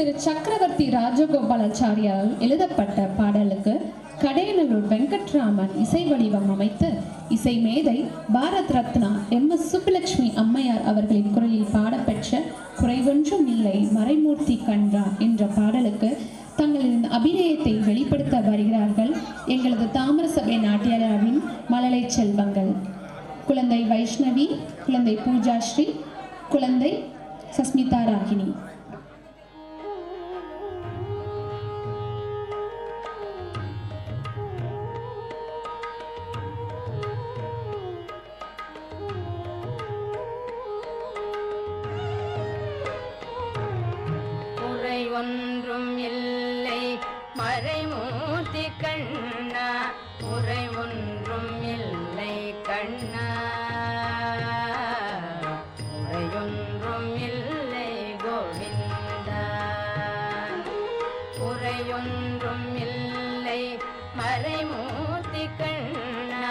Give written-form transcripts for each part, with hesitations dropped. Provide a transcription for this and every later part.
திரு சக்கரவர்த்தி ராஜகோபாலாச்சாரியால் எழுதப்பட்ட பாடலுக்கு கடையநல்லூர் வெங்கட்ராமன் இசை வடிவம் அமைத்து இசை மேதை பாரத் ரத்னா MS சுப்புலட்சுமி அம்மையார் அவர்களின் குரலில் பாடப்பெற்ற குறைவொன்றும் இல்லை மறைமூர்த்தி கன்றா என்ற பாடலுக்கு தங்களின் அபிநயத்தை வெளிப்படுத்த வருகிறார்கள் எங்களது தாமிர சபை நாட்டியாவின் மழலை செல்வங்கள். குழந்தை வைஷ்ணவி, குழந்தை பூஜாஸ்ரீ, குழந்தை சஸ்மிதா ராகினி. ஒன்றும் இல்லை மறைமூர்த்தி கண்ணா, உரை ஒன்றும் இல்லை கண்ணா, உரையொன்றும் இல்லை கோவிந்தா, உரையொன்றும் இல்லை மறைமூர்த்தி கண்ணா,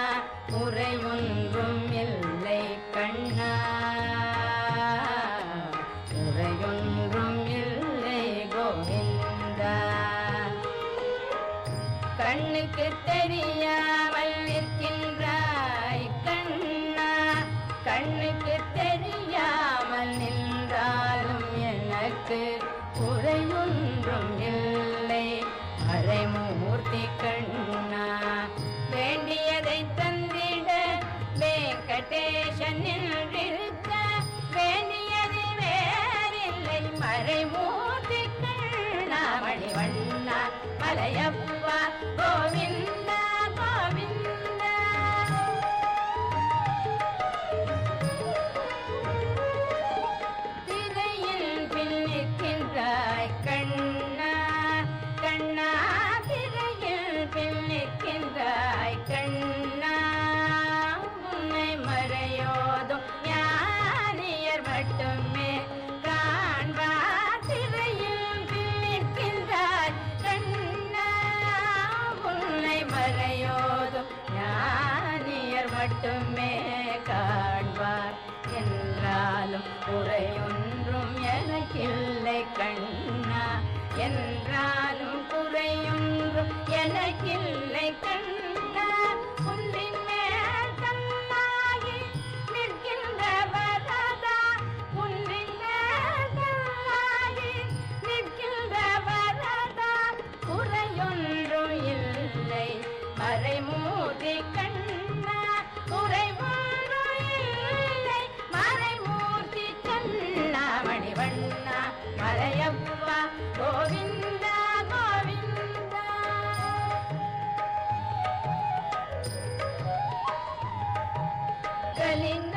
உரையொன்றும் இல்லை கண்ணா, உரையொன்றும் இல்லை கோவிந்தா. கண்ணுக்கு தெரியாமல் நிற்கின்றாய் கண்ணா, கண்ணுக்கு தெரியாமல் நின்றாலும் எனக்கு குறையொன்றும் இல்லை மறைமூர்த்தி கண்ணா. வேண்டியதை தந்திட வெங்கடேசன் நின்றிருக்க, வேண்டியது வேறில்லை மறைமூர்த்தி கண்ணா. மணிவண்ணா மலையப்பா கோவிந்தா கோவிந்தா. திரையில் பின்னிற்கின்றாய் கண்ணா, கண்ணா திரையில் பின்னிற்கின்றாய் கண்ணா. உன்னை மறையோதும் ஞானியர் மட்டுமே காண்பார். திரையில் பின்னிற்கின்றாய் கண்ணா, உன்னை மறையோதும் ஞானியர் மட்டுமே காண்பார். என்றாலும் குறையொன்றும் எனக்கில்லை கண்ணா, என்றாலும் குறையொன்றும் எனக்கில்லை கண்ணா. உன்னின் மேல் கண்ணாகி நிற்கின்ற வரதா, உன்னின் மேல் கண்ணாகி நிற்கின்ற வரதா, குறையொன்றும் இல்லை மறைமூர்த்தி கண்ணா, குறைவொன்றும் இல்லை மறைமூர்த்தி கண்ணா. மணிவண்ணா மலையப்பா கோவிந்தா கோவிந்தா. கலிங்க